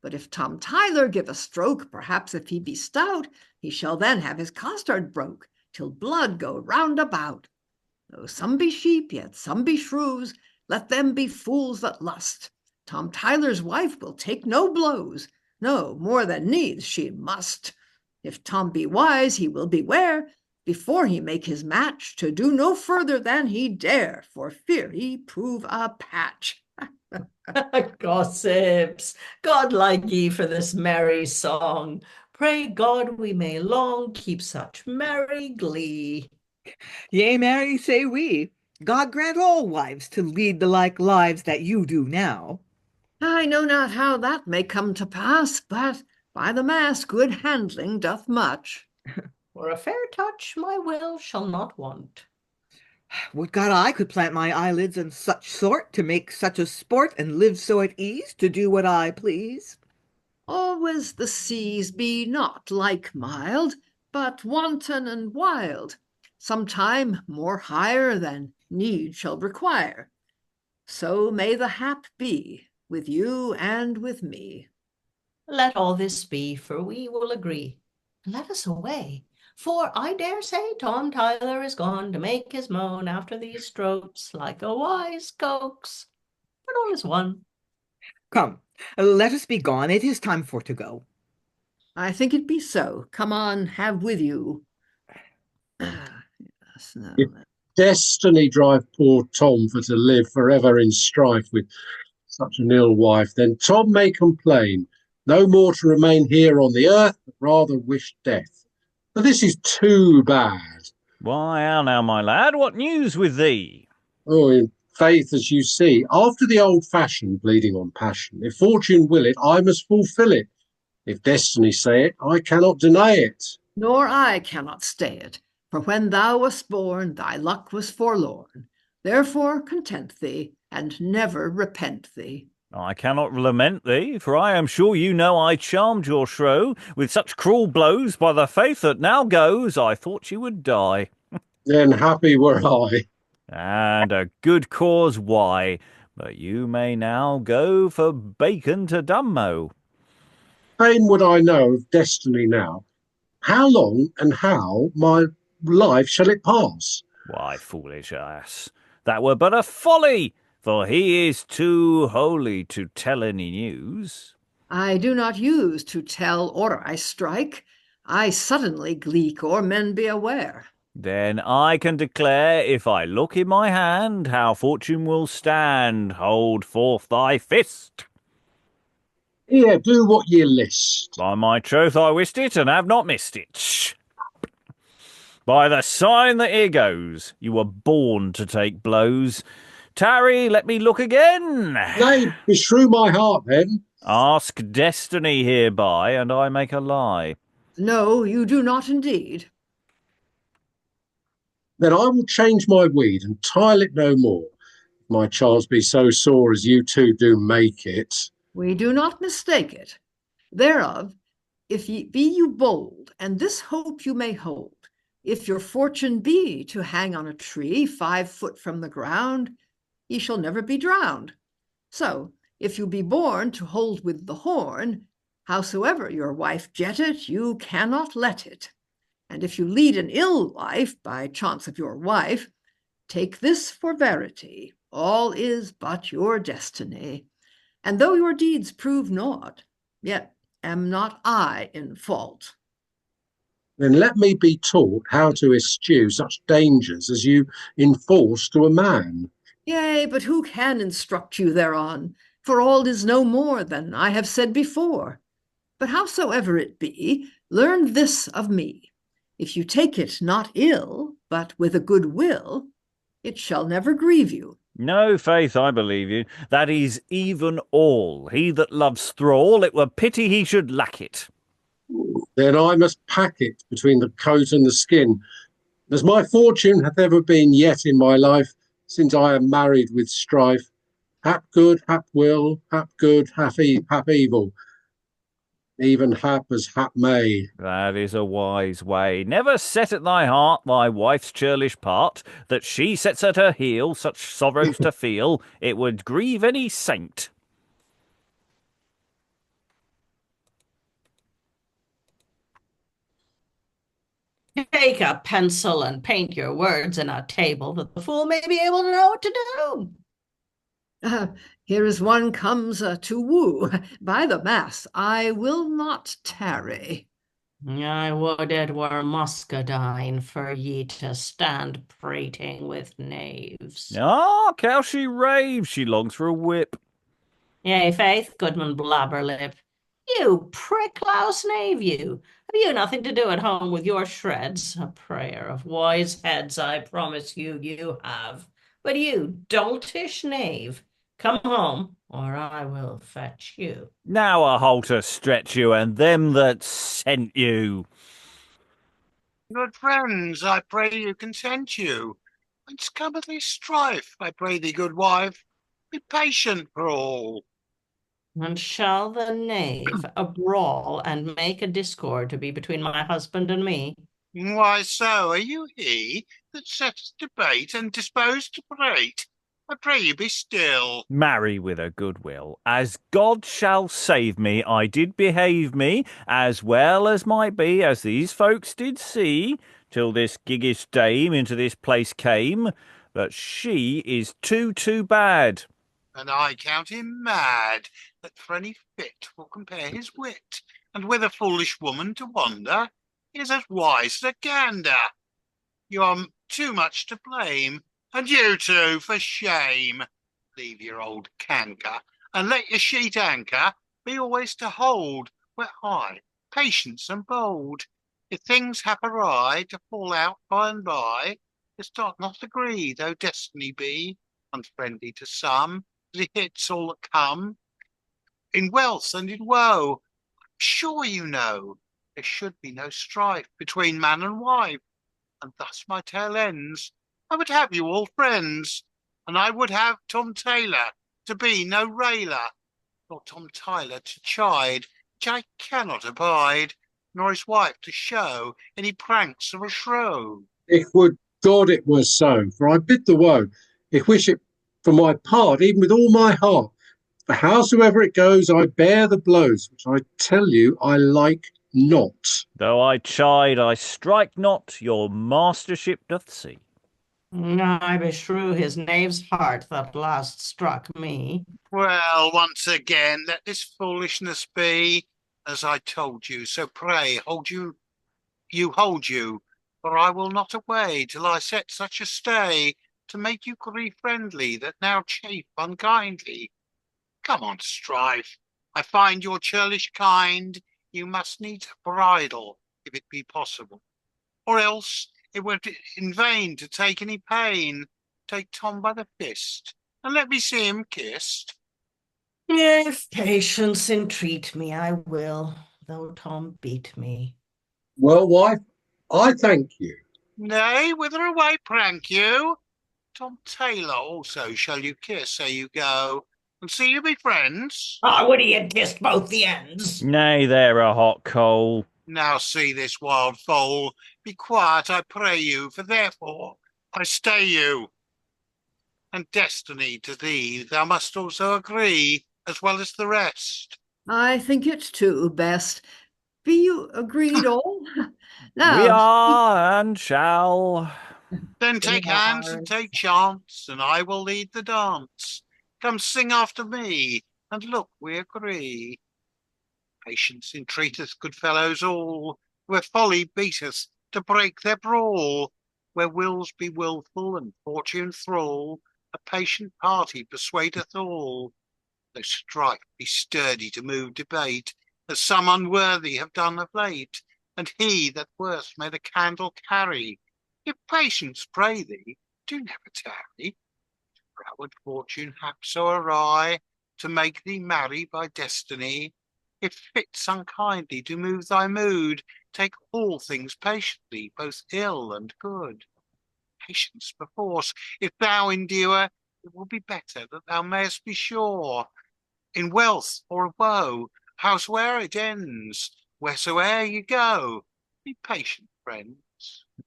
But if Tom Tyler give a stroke, perhaps if he be stout, he shall then have his costard broke, till blood go round about. Though some be sheep, yet some be shrews, let them be fools that lust. Tom Tyler's wife will take no blows, no, more than needs she must. If Tom be wise, he will beware, before he make his match, to do no further than he dare, for fear he prove a patch. Gossips, God like ye for this merry song. Pray God we may long keep such merry glee. Yea, Mary, say we. God grant all wives to lead the like lives that you do now. I know not how that may come to pass, but by the mass good handling doth much. For a fair touch my will shall not want. Would God I could plant my eyelids in such sort, to make such a sport, and live so at ease, to do what I please. Always the seas be not like mild, but wanton and wild, sometime more higher than need shall require. So may the hap be with you and with me. Let all this be, for we will agree. Let us away, for I dare say Tom Tyler is gone to make his moan after these strokes, like a wise coax. But all is one. Come, let us be gone. It is time for to go. I think it be so. Come on, have with you. Yes, no. If destiny drive poor Tom for to live forever in strife with such an ill wife, then Tom may complain, no more to remain here on the earth, but rather wish death. For this is too bad. Why, how now, my lad, what news with thee? Oh, in Faith, as you see, after the old-fashioned bleeding on passion, if fortune will it, I must fulfil it. If destiny say it, I cannot deny it. Nor I cannot stay it, for when thou wast born, thy luck was forlorn. Therefore content thee, and never repent thee. I cannot lament thee, for I am sure you know I charmed your shrow with such cruel blows. By the faith that now goes, I thought you would die. Then happy were I. And a good cause why. But you may now go for bacon to Dummo. Fain would I know of destiny now, how long and how my life shall it pass? Why, foolish ass, that were but a folly, for he is too holy to tell any news. I do not use to tell or I strike. I suddenly gleek, or men be aware. Then I can declare, if I look in my hand, how fortune will stand. Hold forth thy fist. Here, do what ye list. By my troth I wist it, and have not missed it. Shh. By the sign that here goes, you were born to take blows. Tarry, let me look again. Nay, beshrew my heart then. Ask destiny hereby, and I make a lie. No, you do not indeed. Then I will change my weed and tile it no more. If my chance be so sore as you two do make it. We do not mistake it. Thereof, if ye be you bold, and this hope you may hold, if your fortune be to hang on a tree 5 foot from the ground, ye shall never be drowned. So, if you be born to hold with the horn, howsoever your wife jet it, you cannot let it. And if you lead an ill life by chance of your wife, take this for verity, all is but your destiny. And though your deeds prove naught, yet am not I in fault. Then let me be taught how to eschew such dangers as you enforce to a man. Yea, but who can instruct you thereon? For all is no more than I have said before. But howsoever it be, learn this of me. If you take it not ill, but with a good will, it shall never grieve you. No, faith, I believe you. That is even all. He that loves thrall, it were pity he should lack it. Then I must pack it between the coat and the skin, as my fortune hath ever been yet in my life, since I am married with Strife. Hap good, hap will, hap good, hap evil. Even hap as hap may. That is a wise way. Never set at thy heart thy wife's churlish part, that she sets at her heel such sorrows to feel, it would grieve any saint. Take a pencil and paint your words in a table that the fool may be able to know what to do. Here is one comes to woo. By the mass, I will not tarry. I would it were muscadine for ye to stand prating with knaves. Ah, how she raves, she longs for a whip. Yea, faith, goodman blabberlip. You prick-louse knave, you. Have you nothing to do at home with your shreds? A prayer of wise heads, I promise you, you have. But you doltish knave, come home, or I will fetch you. Now a halter stretch you, and them that sent you. Good friends, I pray you consent you. Whence cometh this strife? I pray thee, good wife, be patient for all. And shall the knave a brawl and make a discord to be between my husband and me? Why so? Are you he that setteth debate and disposed to prate? I pray you be still. Marry with a good will. As God shall save me, I did behave me as well as might be, as these folks did see, till this giggish dame into this place came. But she is too bad. And I count him mad, that for any fit will compare his wit, and with a foolish woman to wander, he is as wise as a gander. You are too much to blame, and you too, for shame. Leave your old canker, and let your sheet anchor be always to hold, where high, patience and bold. If things hap awry to fall out by and by, this doth not agree, though destiny be. unfriendly to some, as he hits all that come, in wealth and in woe. Sure you know, there should be no strife between man and wife, and thus my tale ends. I would have you all friends, and I would have Tom Taylor to be no railer, nor Tom Tyler to chide, which I cannot abide, nor his wife to show any pranks of a shrew. If would God it were so, for I bid the woe, if wish it for my part, even with all my heart. For howsoever it goes, I bear the blows, which I tell you I like not. Though I chide, I strike not, your mastership doth see. I beshrew his knave's heart that last struck me. Well, once again, let this foolishness be, as I told you. So pray, hold you, for I will not away till I set such a stay to make you grief friendly that now chafe unkindly. Come on, Strife, I find your churlish kind. You must needs bridle, if it be possible, or else it were in vain to take any pain. Take Tom by the fist, and let me see him kissed. If patience entreat me, I will, though Tom beat me. Well, wife, I thank you. Nay, whither away prank you? Tom Taylor also shall you kiss ere you go, and see you be friends. Would he had kissed both the ends? Nay, there a hot coal. Now see this wild foal. Be quiet, I pray you, for therefore I stay you. And destiny to thee thou must also agree, as well as the rest. I think it too best. Be you agreed all? Now, We are and shall. Then take hands and take chance, and I will lead the dance. Come sing after me, and look, we agree. Patience entreateth, good fellows all, where folly beateth to break their brawl, where wills be wilful and fortune thrall, a patient party persuadeth all. Though strife be sturdy to move debate, as some unworthy have done of late, and he that worst may the candle carry. If patience pray thee, do never tarry. Froward fortune hap so awry, to make thee marry by destiny. If fits unkindly to move thy mood, take all things patiently, both ill and good. Patience perforce, if thou endure, it will be better that thou mayest be sure. In wealth or woe, howsoe'er it ends, wheresoe'er you go, be patient, friends.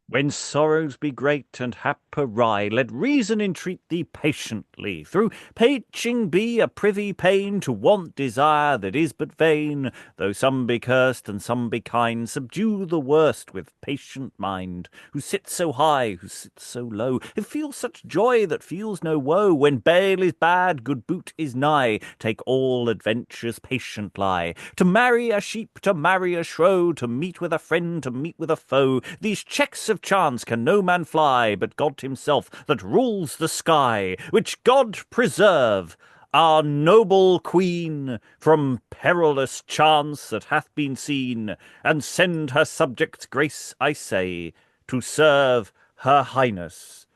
When sorrows be great and hap awry, let reason entreat thee patiently. Through paching be a privy pain to want desire that is but vain. Though some be cursed and some be kind, subdue the worst with patient mind. Who sits so high, who sits so low, who feels such joy that feels no woe. When bale is bad, good boot is nigh. Take all adventures patient lie. To marry a sheep, to marry a shrew, to meet with a friend, to meet with a foe. These checks of chance can no man fly, but God himself that rules the sky. Which God preserve our noble queen from perilous chance that hath been seen, and send her subjects grace, I say, to serve her highness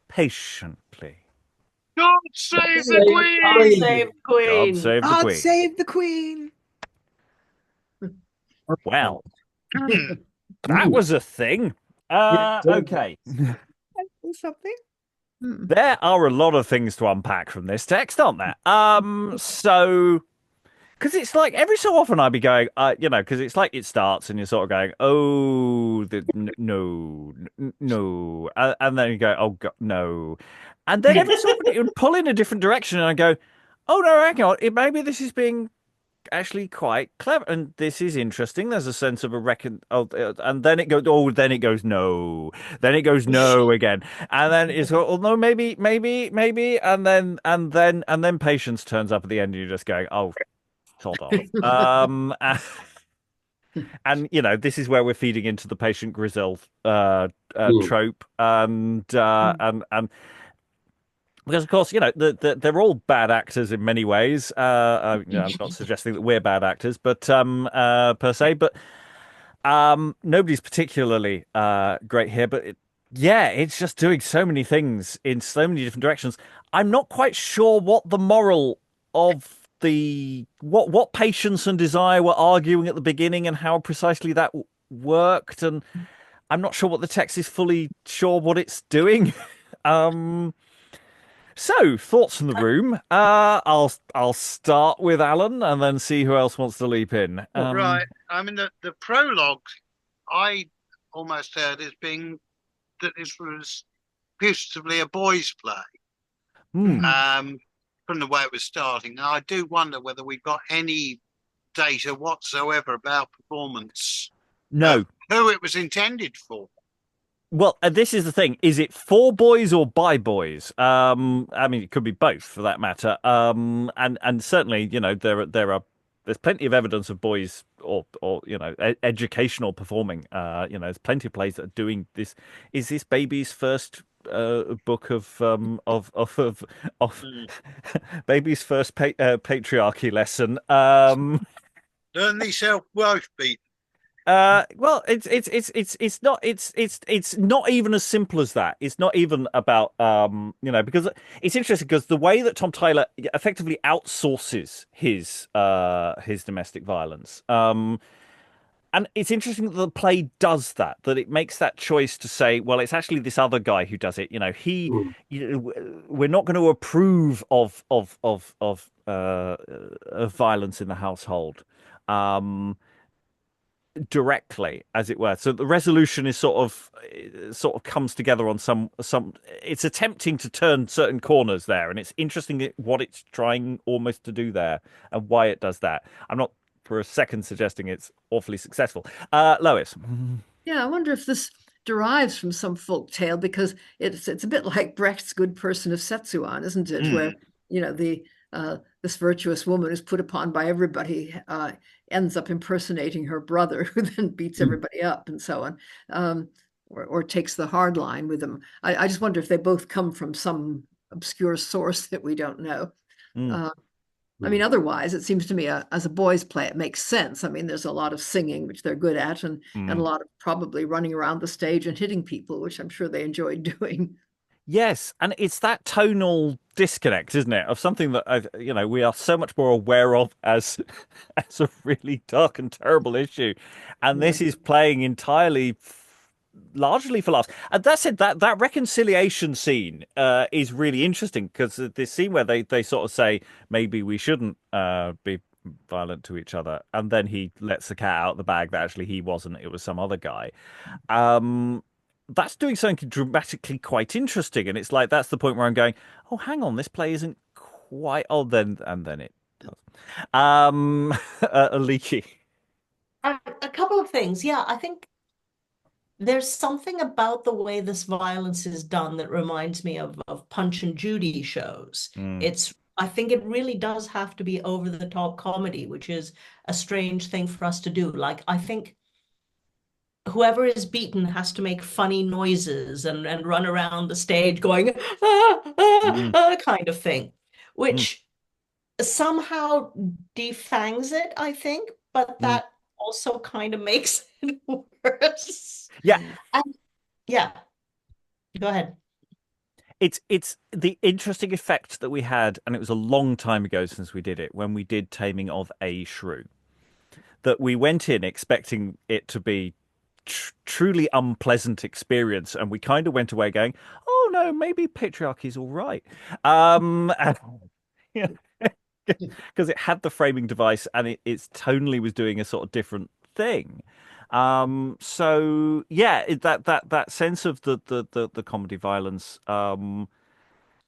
patiently. God save the God Queen! save the Queen! God save the God queen. save the queen. Well, Hmm. that was a thing. Okay. Something. There are a lot of things to unpack from this text, aren't there? So, because it's like every so often I'd be going, because it's like it starts and you're sort of going, oh, no, and then you go, oh god, no, and then every so often it would pull in a different direction, and I go, oh no, hang on, maybe this is being actually quite clever, and this is interesting. There's a sense of and then it goes, no, then it goes no again, and then it's no, maybe, and then patience turns up at the end, and you're just going, oh, sod off. And this is where we're feeding into the patient Griselle trope, and because, of course, they're all bad actors in many ways. I'm not suggesting that we're bad actors, but per se. But nobody's particularly great here. But Yeah, it's just doing so many things in so many different directions. I'm not quite sure what the moral of the what patience and desire were arguing at the beginning and how precisely that worked, and I'm not sure what the text is fully sure what it's doing. Um, so thoughts from the room. I'll start with Alan and then see who else wants to leap in. Right. I mean, the prologue, I almost heard as being that this was beautifully a boys' play. Hmm. From the way it was starting. And I do wonder whether we've got any data whatsoever about performance, No. who it was intended for. Well, this is the thing. Is it for boys or by boys? I mean, it could be both for that matter. And certainly, there's plenty of evidence of boys or educational performing. There's plenty of plays that are doing this. Is this baby's first book of baby's first patriarchy lesson? Learn thyself wife beat. Well, it's not even as simple as that. It's not even about because it's interesting because the way that Tom Tyler effectively outsources his domestic violence, and it's interesting that the play does that, that it makes that choice to say, well, it's actually this other guy who does it. We're not going to approve of violence in the household. Directly, as it were. So the resolution is sort of comes together on some. It's attempting to turn certain corners there, and it's interesting what it's trying almost to do there and why it does that. I'm not for a second suggesting it's awfully successful. Lois. Yeah, I wonder if this derives from some folk tale, because it's a bit like Brecht's Good Person of Setsuan, isn't it? Where the this virtuous woman is put upon by everybody, ends up impersonating her brother, who then beats everybody up and so on, or takes the hard line with them. I just wonder if they both come from some obscure source that we don't know. I mean, otherwise, it seems to me as a boys' play, it makes sense. I mean, there's a lot of singing, which they're good at, and a lot of probably running around the stage and hitting people, which I'm sure they enjoy doing. Yes, and it's that tonal disconnect, isn't it, of something that we are so much more aware of as a really dark and terrible issue, and this is playing entirely, largely for laughs. And that said, that reconciliation scene is really interesting, because this scene where they sort of say maybe we shouldn't be violent to each other, and then he lets the cat out of the bag that actually he wasn't, it was some other guy. That's doing something dramatically quite interesting, and it's like that's the point where I'm going, oh, hang on, this play isn't quite. Oh, then it does. Aliki. A couple of things. Yeah, I think there's something about the way this violence is done that reminds me of Punch and Judy shows. I think it really does have to be over the top comedy, which is a strange thing for us to do. Like, I think whoever is beaten has to make funny noises and run around the stage going, kind of thing, which somehow defangs it, I think, but that also kind of makes it worse. Yeah. And, yeah. Go ahead. It's the interesting effect that we had, and it was a long time ago since we did it, when we did Taming of a Shrew, that we went in expecting it to be truly unpleasant experience, and we kind of went away going, oh no, maybe patriarchy's all right, because it had the framing device and it's tonally was doing a sort of different thing. So yeah, that sense of the comedy violence,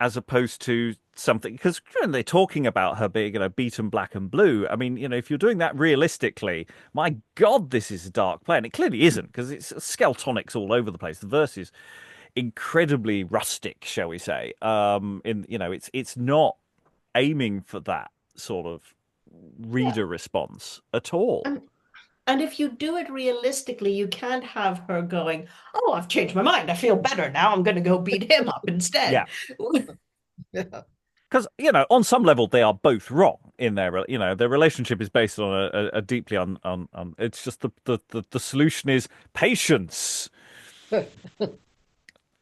as opposed to something, because they're talking about her being, beaten black and blue. I mean, if you're doing that realistically, my God, this is a dark play, and it clearly isn't, because it's skeletonics all over the place. The verse is incredibly rustic, shall we say? It's not aiming for that sort of reader response at all. And if you do it realistically, you can't have her going, oh, I've changed my mind. I feel better now. I'm going to go beat him up instead. Yeah. Because, on some level, they are both wrong in their relationship is based on a deeply on it's just the solution is patience.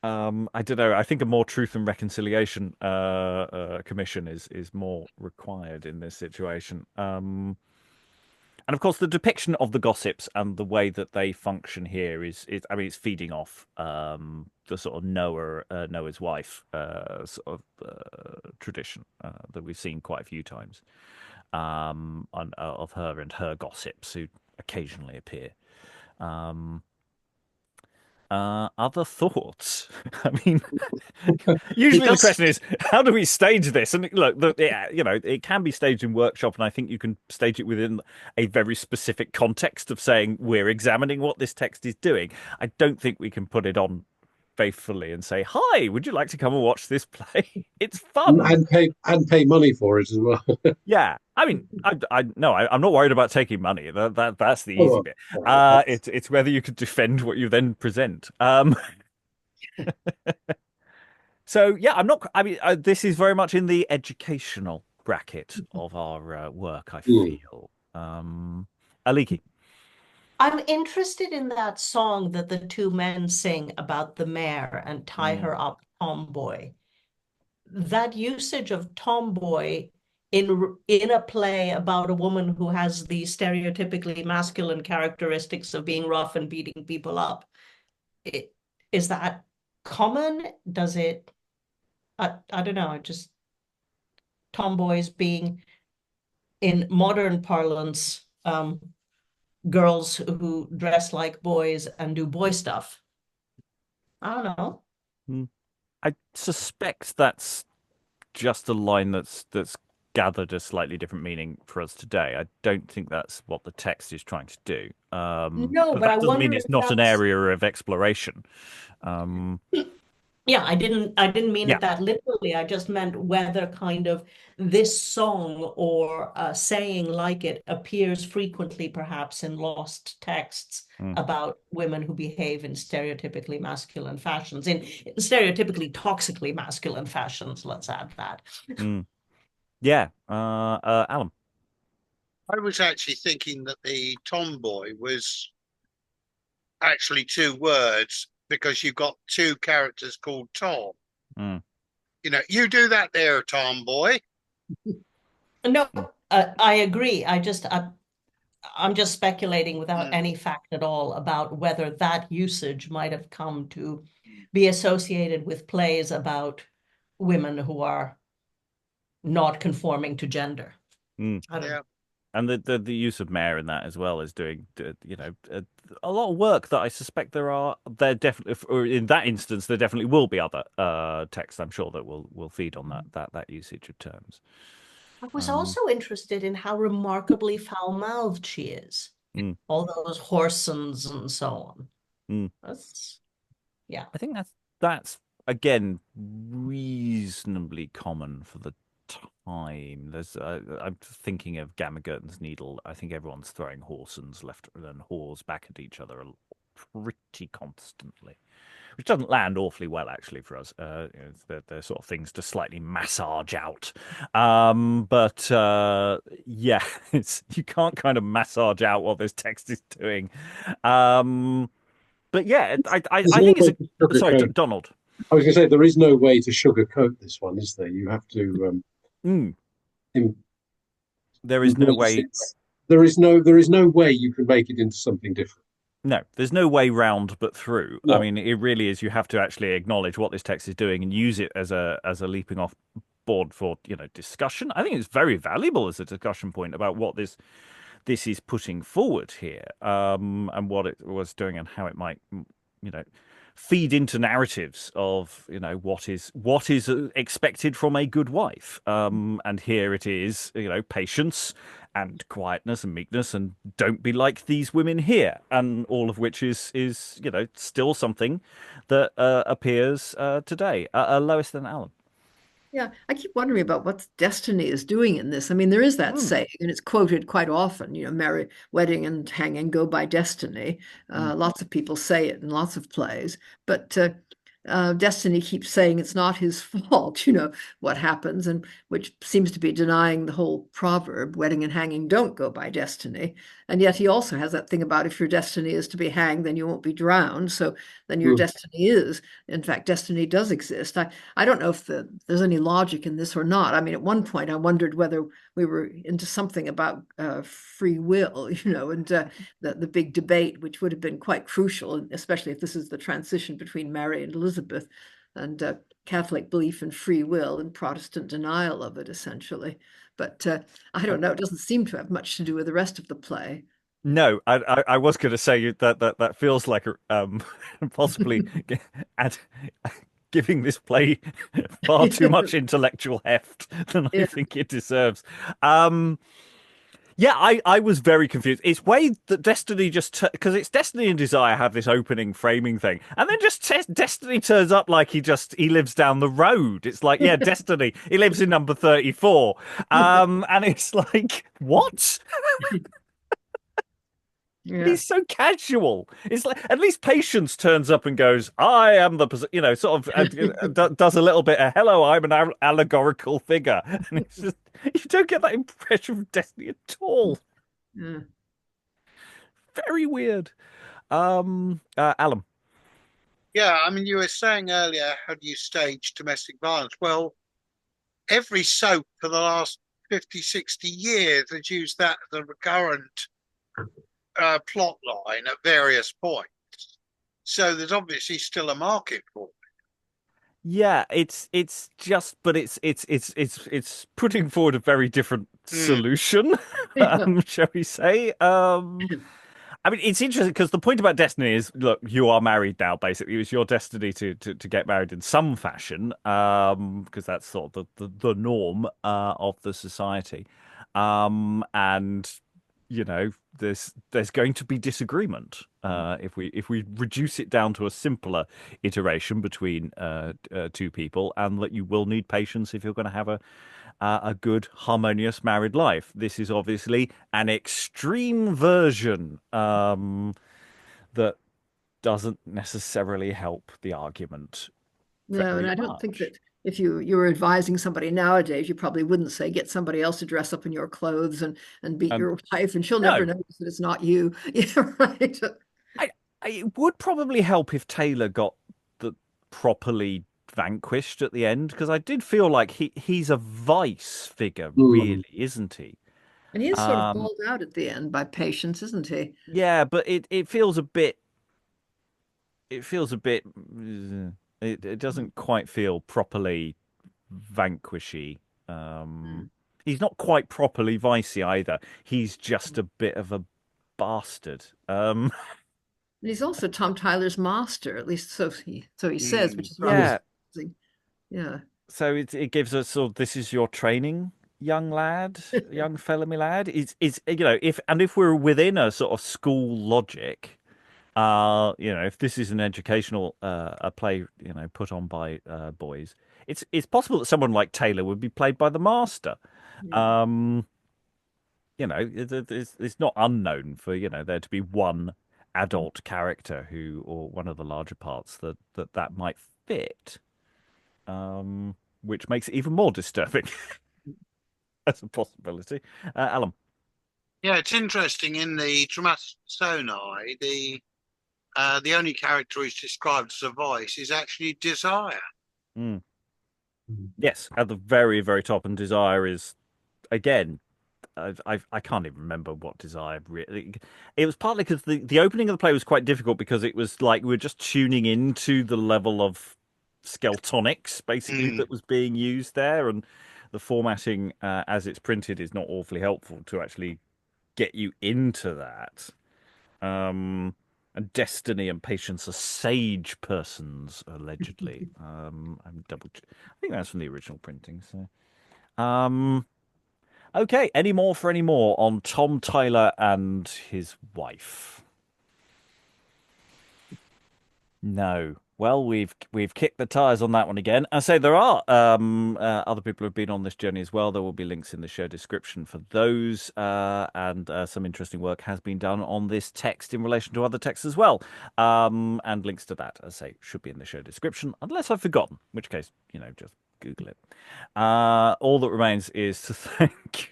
I don't know. I think a more truth and reconciliation commission is more required in this situation. And of course, the depiction of the gossips and the way that they function here is I mean, it's feeding off the sort of Noah's wife tradition that we've seen quite a few times of her and her gossips who occasionally appear. Other thoughts? I mean, usually the question is, how do we stage this? And look, it can be staged in workshop, and I think you can stage it within a very specific context of saying we're examining what this text is doing. I don't think we can put it on faithfully and say, "Hi, would you like to come and watch this play? It's fun." And pay money for it as well. Yeah, I mean, I'm not worried about taking money. That's the easy Oh, bit. right. It's whether you could defend what you then present. So yeah, I'm not. I mean, this is very much in the educational bracket of our work, I feel. Aliki. I'm interested in that song that the two men sing about the mare and tie her up, tomboy. That usage of tomboy in a play about a woman who has the stereotypically masculine characteristics of being rough and beating people up. Is that common? Does it? I don't know. Just tomboys being, in modern parlance, girls who dress like boys and do boy stuff. I don't know. I suspect that's just a line that's gathered a slightly different meaning for us today. I don't think that's what the text is trying to do. No, but that I doesn't wonder mean it's if not an that's... area of exploration. Yeah, I didn't mean it that literally. I just meant whether kind of this song or saying like it appears frequently, perhaps in lost texts about women who behave in stereotypically masculine fashions, in stereotypically toxically masculine fashions. Let's add that. Yeah, Alan. I was actually thinking that the tomboy was actually two words because you've got two characters called Tom. You know, you do that there, tomboy. No, I agree. I'm just speculating without any fact at all about whether that usage might have come to be associated with plays about women who are not conforming to gender. I don't know. And the use of mare in that as well is doing, a lot of work that I suspect there definitely, or in that instance, there definitely will be other texts, I'm sure, that will feed on that usage of terms. I was also interested in how remarkably foul-mouthed she is. All those horsens and so on. Yeah. I think that's again reasonably common for the time. There's I'm thinking of Gamma Gurton's Needle. I think everyone's throwing horsens left and whores back at each other pretty constantly, which doesn't land awfully well actually for us. They're sort of things to slightly massage out. But yeah, you can't kind of massage out what this text is doing. But yeah, I think it's sorry, Donald. I was going to say there is no way to sugarcoat this one, is there? You have to. There is no way. There is no way you can make it into something different. No, there's no way round but through. No. I mean, it really is. You have to actually acknowledge what this text is doing and use it as a leaping off board for discussion. I think it's very valuable as a discussion point about what this is putting forward here, and what it was doing and how it might feed into narratives of what is expected from a good wife. And here it is, patience and quietness and meekness and don't be like these women here, and all of which is still something that appears today. Lois, then Alan. Yeah, I keep wondering about what destiny is doing in this. I mean, there is that saying, and it's quoted quite often, marry, wedding and hanging go by destiny. Lots of people say it in lots of plays. But Destiny keeps saying it's not his fault, what happens, and which seems to be denying the whole proverb, wedding and hanging don't go by destiny. And yet he also has that thing about if your destiny is to be hanged, then you won't be drowned. So then your destiny is, in fact, destiny does exist. I don't know if there's any logic in this or not. I mean, at one point I wondered whether we were into something about free will, and the big debate, which would have been quite crucial, especially if this is the transition between Mary and Elizabeth, and Catholic belief in free will and Protestant denial of it, essentially. But I don't know. It doesn't seem to have much to do with the rest of the play. No, I was going to say that feels like possibly giving this play far too much intellectual heft than I think it deserves. Yeah, I was very confused. It's way that Destiny just because it's Destiny and Desire have this opening framing thing, and then just Destiny turns up like he lives down the road. It's like, yeah, Destiny, he lives in number 34, and it's like, what? Yeah. He's so casual. It's like at least Patience turns up and goes, "I am the," sort of does a little bit of "Hello, I'm an allegorical figure," and it's just you don't get that impression of Destiny at all. Yeah. Very weird. Alan. Yeah, I mean, you were saying earlier, how do you stage domestic violence? Well, every soap for the last 50, 60 years has used that as a recurrent plot line at various points. So there's obviously still a market for it. Yeah, it's just, but it's putting forward a very different solution, shall we say? I mean, it's interesting because the point about Destiny is, look, you are married now. Basically, it was your destiny to get married in some fashion, because that's sort of the norm of the society, and there's going to be disagreement if we reduce it down to a simpler iteration between two people, and that you will need patience if you're going to have a good, harmonious married life. This is obviously an extreme version that doesn't necessarily help the argument. No, and I don't think that if you were advising somebody nowadays, you probably wouldn't say, get somebody else to dress up in your clothes and beat your wife, and she'll never notice that it's not you. Yeah, right. It would probably help if Taylor got properly vanquished at the end, because I did feel like he's a vice figure, really, isn't he? And he is sort of balled out at the end by Patience, isn't he? Yeah, but it feels a bit. It feels a bit. It doesn't quite feel properly vanquishy. He's not quite properly vicey either. He's just a bit of a bastard. And he's also Tom Tyler's master, at least so he says, which is rather surprising. Yeah. So it gives us sort of, this is your training, young lad, young fellow me lad. It's if we're within a sort of school logic, if this is an educational a play, put on by boys, it's possible that someone like Taylor would be played by the master. Yeah. It's not unknown for there to be one adult character or one of the larger parts that might fit, which makes it even more disturbing as a possibility. Alan. Yeah, it's interesting in the dramatic personae, the only character who's described as a vice is actually Desire. Yes, at the very, very top, and Desire is, again, I can't even remember what Desire really. It was partly because the opening of the play was quite difficult, because it was like we were just tuning into the level of skeletonics basically that was being used there, and the formatting as it's printed is not awfully helpful to actually get you into that. And Destiny and Patience are sage persons, allegedly. I'm I think that's from the original printing. So, okay. Any more on Tom Tyler and his wife? No. Well, we've kicked the tires on that one again. I say there are other people who've been on this journey as well. There will be links in the show description for those, and some interesting work has been done on this text in relation to other texts as well. And links to that, as I say, should be in the show description, unless I've forgotten, in which case, just Google it. All that remains is to thank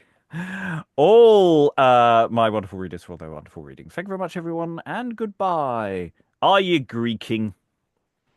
all my wonderful readers for their wonderful reading. Thank you very much, everyone, and goodbye. Are you Greeking?